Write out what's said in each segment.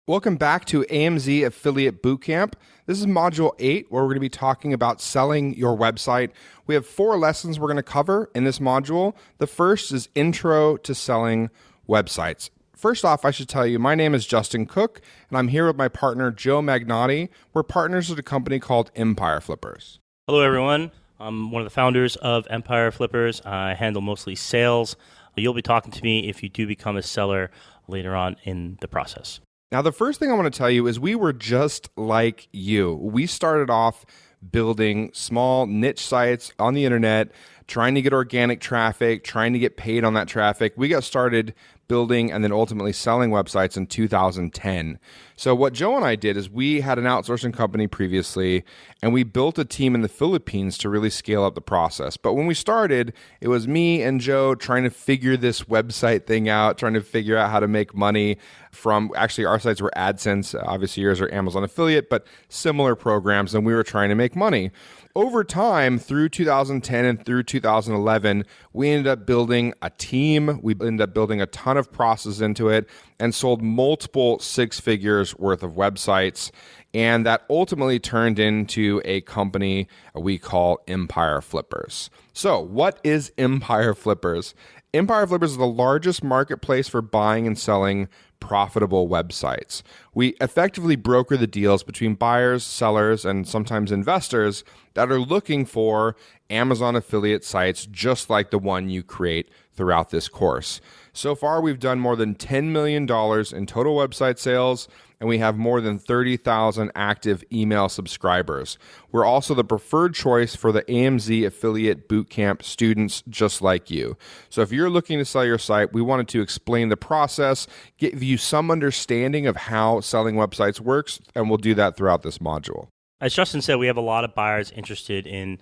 Welcome back to AMZ Affiliate Bootcamp. This is Module 8, where we're going to be talking about selling your website. We have 4 lessons we're going to cover in this module. The first is Intro to Selling Websites. First off, I should tell you, my name is Justin Cook, and I'm here with my partner, Joe Magnotti. We're partners at a company called Empire Flippers. Hello, everyone. I'm one of the founders of Empire Flippers. I handle mostly sales. You'll be talking to me if you do become a seller later on in the process. Now, the first thing I want to tell you is we were just like you. We started off building small niche sites on the internet, trying to get organic traffic, trying to get paid on that traffic. We got started building and then ultimately selling websites in 2010. So what Joe and I did is we had an outsourcing company previously, and we built a team in the Philippines to really scale up the process. But when we started, it was me and Joe trying to figure this website thing out, trying to figure out how to make money from, actually our sites were AdSense, obviously yours are Amazon affiliate, but similar programs, and we were trying to make money. Over time, through 2010 and through 2011, we ended up building a team. We ended up building a ton of process into it and sold multiple 6 figures worth of websites. And that ultimately turned into a company we call Empire Flippers. So what is Empire Flippers? Empire Flippers is the largest marketplace for buying and selling profitable websites. We effectively broker the deals between buyers, sellers, and sometimes investors that are looking for Amazon affiliate sites just like the one you create throughout this course. So far, we've done more than $10 million in total website sales, and we have more than 30,000 active email subscribers. We're also the preferred choice for the AMZ Affiliate Bootcamp students just like you. So if you're looking to sell your site, we wanted to explain the process, give you some understanding of how selling websites works, and we'll do that throughout this module. As Justin said, we have a lot of buyers interested in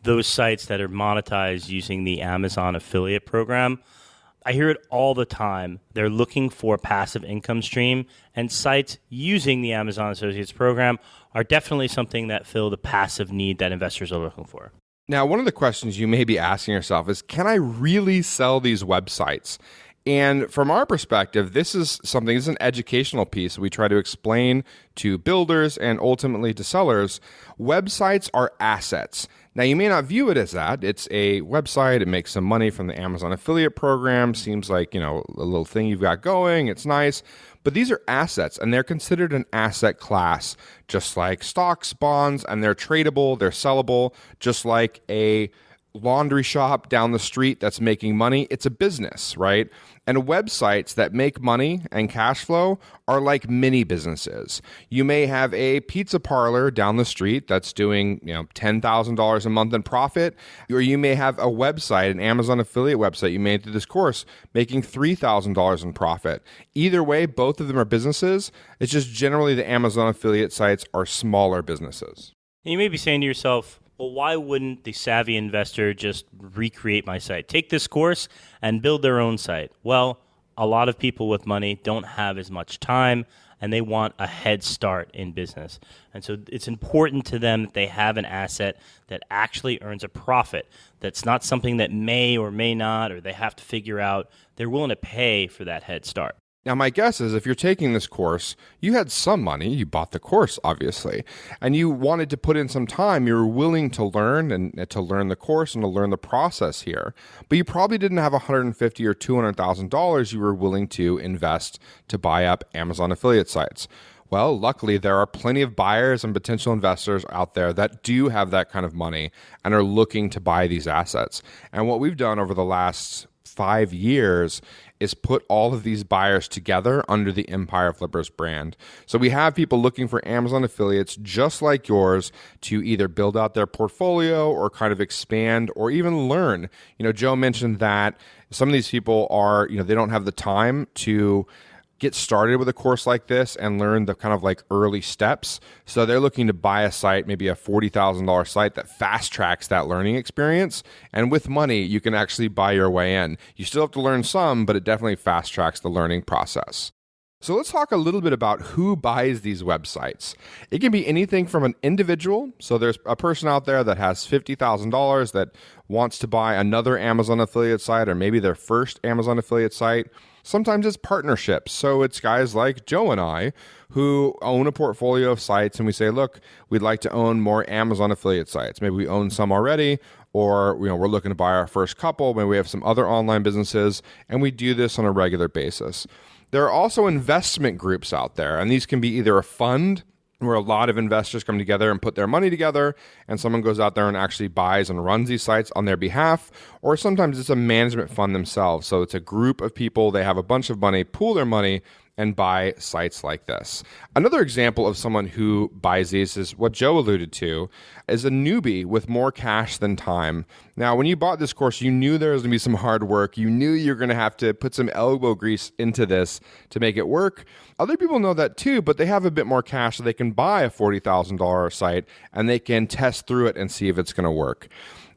those sites that are monetized using the Amazon affiliate program. I hear it all the time. They're looking for a passive income stream, and sites using the Amazon Associates program are definitely something that fill the passive need that investors are looking for. Now, one of the questions you may be asking yourself is, can I really sell these websites? And from our perspective, this is an educational piece we try to explain to builders and ultimately to sellers. Websites are assets. Now, you may not view it as that. It's a website. It makes some money from the Amazon affiliate program. Seems like, a little thing you've got going. It's nice. But these are assets, and they're considered an asset class, just like stocks, bonds, and they're tradable, they're sellable, just like a laundry shop down the street that's making money. It's a business, right? And websites that make money and cash flow are like mini businesses. You may have a pizza parlor down the street that's doing, $10,000 a month in profit, or you may have a website, an Amazon affiliate website you made through this course, making $3,000 in profit. Either way, both of them are businesses. It's just generally the Amazon affiliate sites are smaller businesses. And you may be saying to yourself, well, why wouldn't the savvy investor just recreate my site? Take this course and build their own site. Well, a lot of people with money don't have as much time, and they want a head start in business. And so it's important to them that they have an asset that actually earns a profit. That's not something that may or may not, or they have to figure out. They're willing to pay for that head start. Now, my guess is if you're taking this course, you had some money, you bought the course, obviously, and you wanted to put in some time. You were willing to learn and to learn the course and to learn the process here, but you probably didn't have $150,000 or $200,000 you were willing to invest to buy up Amazon affiliate sites. Well, luckily, there are plenty of buyers and potential investors out there that do have that kind of money and are looking to buy these assets. And what we've done over the last 5 years is put all of these buyers together under the Empire Flippers brand. So we have people looking for Amazon affiliates just like yours to either build out their portfolio or kind of expand or even learn. Joe mentioned that some of these people are, they don't have the time to get started with a course like this and learn the kind of like early steps. So they're looking to buy a site, maybe a $40,000 site that fast tracks that learning experience. And with money, you can actually buy your way in. You still have to learn some, but it definitely fast tracks the learning process. So let's talk a little bit about who buys these websites. It can be anything from an individual. So there's a person out there that has $50,000 that wants to buy another Amazon affiliate site or maybe their first Amazon affiliate site. Sometimes it's partnerships. So it's guys like Joe and I who own a portfolio of sites, and we say, look, we'd like to own more Amazon affiliate sites. Maybe we own some already, or we're looking to buy our first couple. Maybe we have some other online businesses, and we do this on a regular basis. There are also investment groups out there, and these can be either a fund where a lot of investors come together and put their money together, and someone goes out there and actually buys and runs these sites on their behalf, or sometimes it's a management fund themselves. So it's a group of people, they have a bunch of money, pool their money, and buy sites like this. Another example of someone who buys these is what Joe alluded to, is a newbie with more cash than time. Now, when you bought this course, you knew there was going to be some hard work. You knew you were going to have to put some elbow grease into this to make it work. Other people know that too, but they have a bit more cash so they can buy a $40,000 site and they can test through it and see if it's going to work.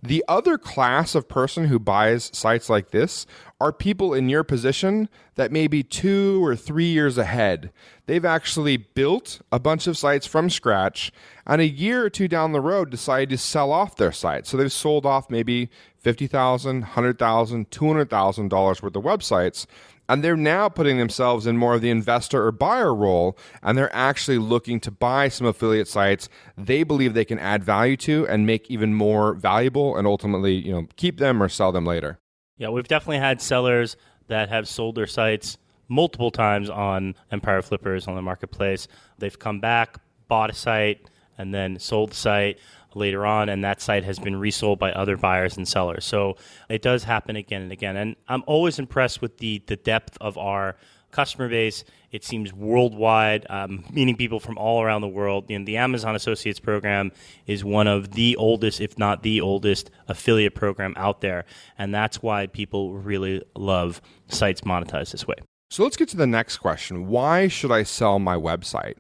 The other class of person who buys sites like this are people in your position that may be 2 or 3 years ahead. They've actually built a bunch of sites from scratch, and a year or two down the road decided to sell off their site. So they've sold off maybe $50,000, $100,000, $200,000 worth of websites, and they're now putting themselves in more of the investor or buyer role, and they're actually looking to buy some affiliate sites they believe they can add value to and make even more valuable, and ultimately, keep them or sell them later. Yeah, we've definitely had sellers that have sold their sites multiple times on Empire Flippers on the marketplace. They've come back, bought a site, and then sold the site later on, and that site has been resold by other buyers and sellers. So it does happen again and again. And I'm always impressed with the depth of our customer base. It seems worldwide, meaning people from all around the world. The Amazon Associates program is one of the oldest, if not the oldest, affiliate program out there. And that's why people really love sites monetized this way. So let's get to the next question. Why should I sell my website?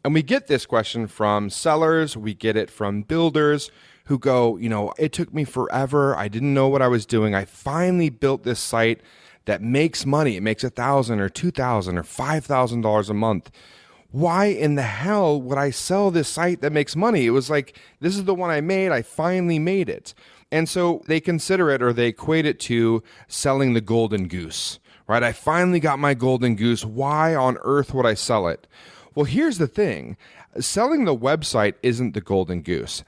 And we get this question from sellers. We get it from builders who go, it took me forever. I didn't know what I was doing. I finally built this site that makes money. It makes $1,000 or $2,000 or $5,000 a month. Why in the hell would I sell this site that makes money? It was like, this is the one I made. I finally made it. And so they consider it, or they equate it to selling the golden goose, right? I finally got my golden goose. Why on earth would I sell it? Well, here's the thing. Selling the website isn't the golden goose.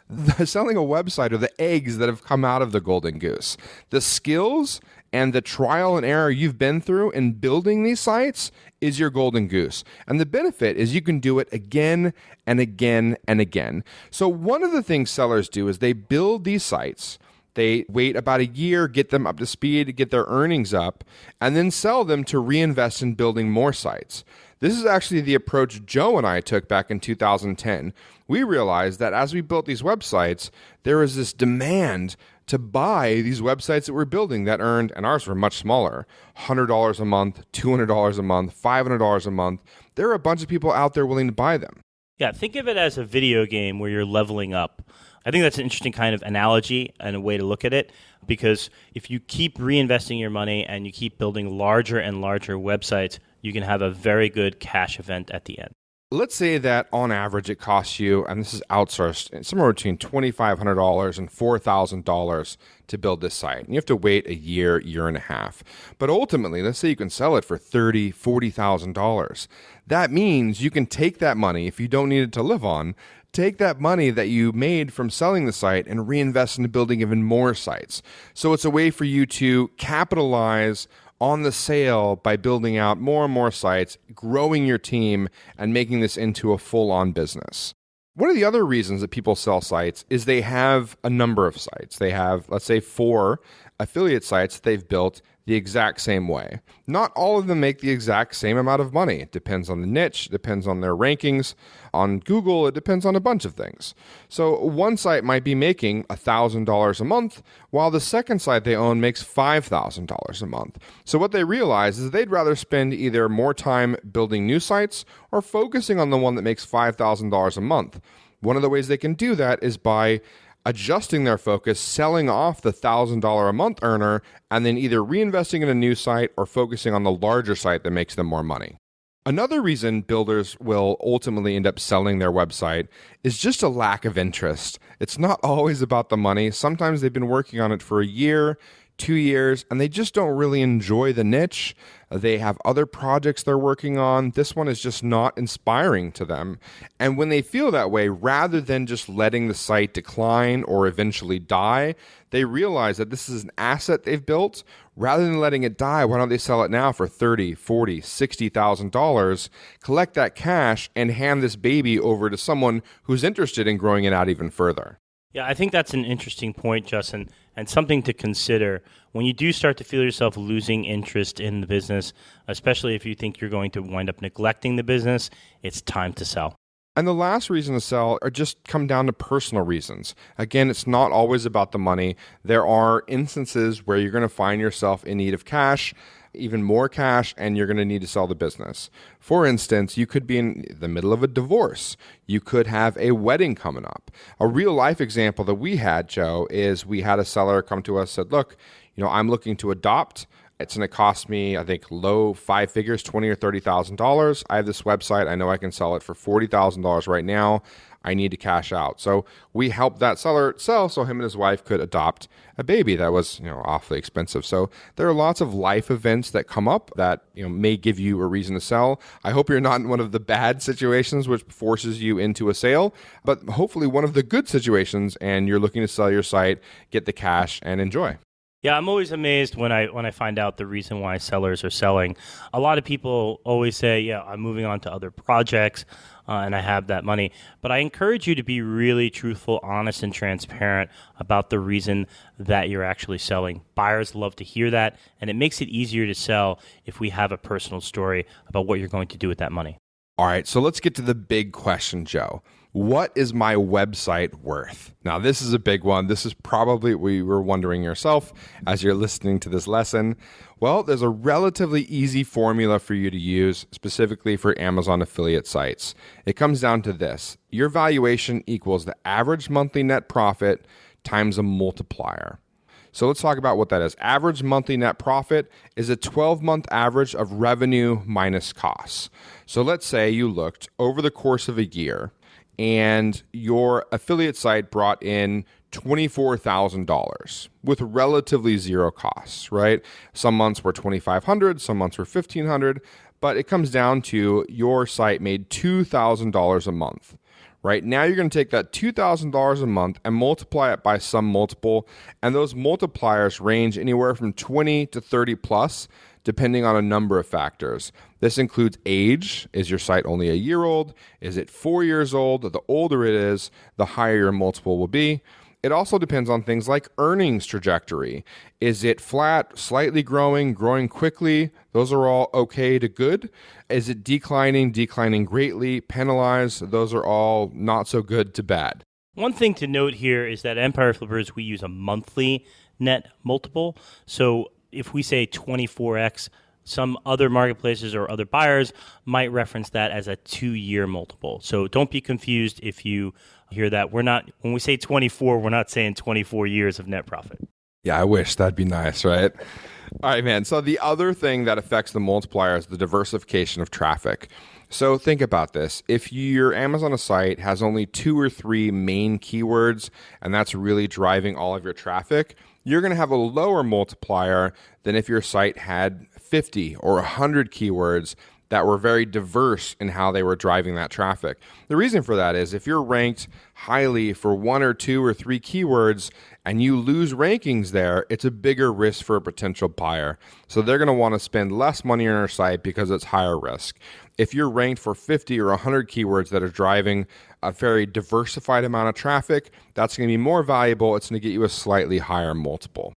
Selling a website are the eggs that have come out of the golden goose. The skills and the trial and error you've been through in building these sites is your golden goose. And the benefit is you can do it again and again and again. So one of the things sellers do is they build these sites. They wait about a year, get them up to speed, get their earnings up, and then sell them to reinvest in building more sites. This is actually the approach Joe and I took back in 2010. We realized that as we built these websites, there was this demand to buy these websites that we're building that earned, and ours were much smaller, $100 a month, $200 a month, $500 a month. There are a bunch of people out there willing to buy them. Yeah, think of it as a video game where you're leveling up. I think that's an interesting kind of analogy and a way to look at it, because if you keep reinvesting your money and you keep building larger and larger websites, you can have a very good cash event at the end. Let's say that on average it costs you, and this is outsourced, somewhere between $2,500 and $4,000 to build this site. And you have to wait a year, year and a half. But ultimately, let's say you can sell it for $30,000, $40,000. That means you can take that money, if you don't need it to live on, take that money that you made from selling the site and reinvest into building even more sites. So it's a way for you to capitalize on the sale by building out more and more sites, growing your team, and making this into a full-on business. One of the other reasons that people sell sites is they have a number of sites. They have, let's say, 4 affiliate sites that they've built the exact same way. Not all of them make the exact same amount of money. It depends on the niche, it depends on their rankings. On Google, it depends on a bunch of things. So one site might be making $1,000 a month, while the second site they own makes $5,000 a month. So what they realize is they'd rather spend either more time building new sites or focusing on the one that makes $5,000 a month. One of the ways they can do that is by adjusting their focus, selling off the $1,000 a month earner, and then either reinvesting in a new site or focusing on the larger site that makes them more money. Another reason builders will ultimately end up selling their website is just a lack of interest. It's not always about the money. Sometimes they've been working on it for a year, 2 years, and they just don't really enjoy the niche. They have other projects they're working on. This one is just not inspiring to them. And when they feel that way, rather than just letting the site decline or eventually die, they realize that this is an asset they've built. Rather than letting it die, why don't they sell it now for $30,000, $40,000, $60,000, collect that cash, and hand this baby over to someone who's interested in growing it out even further? Yeah, I think that's an interesting point, Justin, and something to consider when you do start to feel yourself losing interest in the business, especially if you think you're going to wind up neglecting the business. It's time to sell. And the last reason to sell are just come down to personal reasons. Again, it's not always about the money. There are instances where you're going to find yourself in need of cash, even more cash, and you're going to need to sell the business. For instance, you could be in the middle of a divorce. You could have a wedding coming up. A real life example that we had, Joe, is we had a seller come to us and said, look, I'm looking to adopt. It's going to cost me, I think, low five figures, $20,000 or $30,000. I have this website. I know I can sell it for $40,000 right now. I need to cash out. So we helped that seller sell so him and his wife could adopt a baby that was, awfully expensive. So there are lots of life events that come up that, may give you a reason to sell. I hope you're not in one of the bad situations which forces you into a sale, but hopefully one of the good situations and you're looking to sell your site, get the cash, and enjoy. Yeah, I'm always amazed when I find out the reason why sellers are selling. A lot of people always say, yeah, I'm moving on to other projects and I have that money. But I encourage you to be really truthful, honest, and transparent about the reason that you're actually selling. Buyers love to hear that, and it makes it easier to sell if we have a personal story about what you're going to do with that money. All right, so let's get to the big question, Joe. What is my website worth? Now, this is a big one. This is probably what you were wondering yourself as you're listening to this lesson. Well, there's a relatively easy formula for you to use specifically for Amazon affiliate sites. It comes down to this. Your valuation equals the average monthly net profit times a multiplier. So let's talk about what that is. Average monthly net profit is a 12-month average of revenue minus costs. So let's say you looked over the course of a year and your affiliate site brought in $24,000 with relatively zero costs, right? Some months were $2,500, some months were $1,500, but it comes down to your site made $2,000 a month. Right now, you're going to take that $2,000 a month and multiply it by some multiple, and those multipliers range anywhere from 20 to 30 plus, depending on a number of factors. This includes age. Is your site only a year old? Is it 4 years old? The older it is, the higher your multiple will be. It also depends on things like earnings trajectory. Is it flat, slightly growing, growing quickly? Those are all okay to good. Is it declining greatly, penalized? Those are all not so good to bad. One thing to note here is that Empire Flippers, we use a monthly net multiple. So if we say 24x, some other marketplaces or other buyers might reference that as a 2-year multiple. So don't be confused if you hear that. When we say 24, we're not saying 24 years of net profit. Yeah, I wish. That'd be nice, right? All right, man. So the other thing that affects the multiplier is the diversification of traffic. So think about this. If your Amazon site has only 2 or 3 main keywords, and that's really driving all of your traffic, you're going to have a lower multiplier than if your site had 50 or 100 keywords that were very diverse in how they were driving that traffic. The reason for that is if you're ranked highly for 1 or 2 or 3 keywords and you lose rankings there, it's a bigger risk for a potential buyer. So they're going to want to spend less money on your site because it's higher risk. If you're ranked for 50 or 100 keywords that are driving a very diversified amount of traffic, that's going to be more valuable. It's going to get you a slightly higher multiple.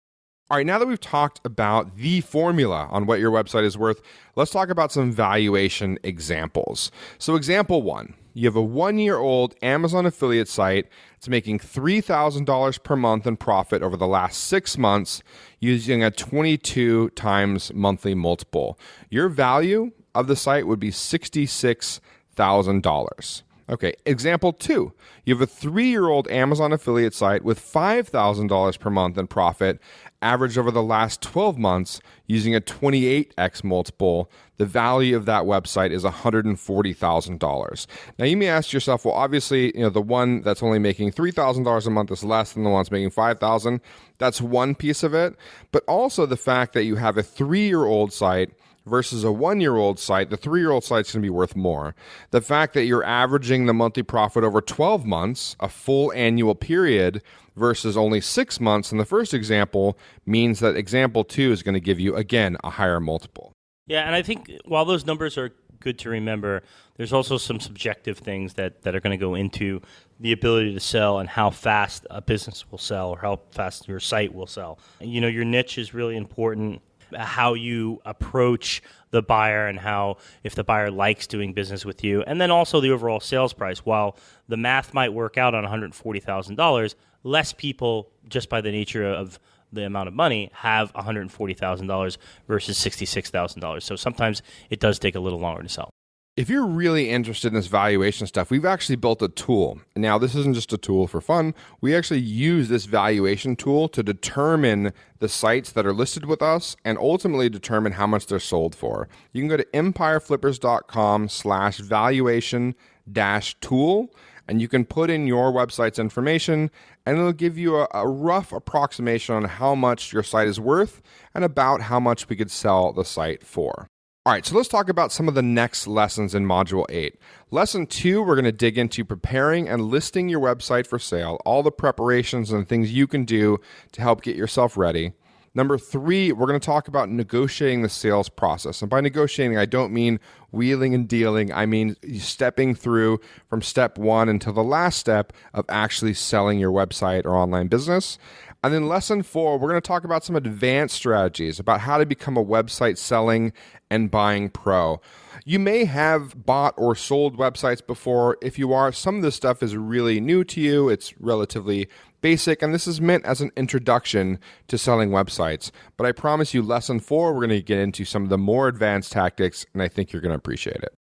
All right, now that we've talked about the formula on what your website is worth, let's talk about some valuation examples. So example 1, you have a 1-year-old Amazon affiliate site. It's making $3,000 per month in profit over the last 6 months using a 22 times monthly multiple. Your value of the site would be $66,000. Okay, example 2. You have a 3-year-old Amazon affiliate site with $5,000 per month in profit, averaged over the last 12 months using a 28x multiple. The value of that website is $140,000. Now you may ask yourself, well, obviously, the one that's only making $3,000 a month is less than the one that's making $5,000. That's one piece of it, but also the fact that you have a 3-year-old site versus a 1-year-old site. The 3-year-old site's going to be worth more. The fact that you're averaging the monthly profit over 12 months, a full annual period, versus only 6 months in the first example means that example 2 is going to give you, again, a higher multiple. Yeah, and I think while those numbers are good to remember, there's also some subjective things that are going to go into the ability to sell and how fast a business will sell or how fast your site will sell. Your niche is really important. How you approach the buyer and how, if the buyer likes doing business with you, and then also the overall sales price. While the math might work out on $140,000, less people, just by the nature of the amount of money, have $140,000 versus $66,000. So sometimes it does take a little longer to sell. If you're really interested in this valuation stuff, we've actually built a tool. Now, this isn't just a tool for fun. We actually use this valuation tool to determine the sites that are listed with us and ultimately determine how much they're sold for. You can go to empireflippers.com/valuation-tool, and you can put in your website's information, and it'll give you a rough approximation on how much your site is worth and about how much we could sell the site for. All right, so let's talk about some of the next lessons in Module 8. Lesson 2, we're going to dig into preparing and listing your website for sale, all the preparations and things you can do to help get yourself ready. Number 3, we're going to talk about negotiating the sales process. And by negotiating, I don't mean wheeling and dealing. I mean stepping through from step 1 until the last step of actually selling your website or online business. And then lesson 4, we're going to talk about some advanced strategies about how to become a website selling and buying pro. You may have bought or sold websites before. If you are, some of this stuff is really new to you. It's relatively basic, and this is meant as an introduction to selling websites. But I promise you, lesson 4, we're going to get into some of the more advanced tactics, and I think you're going to appreciate it.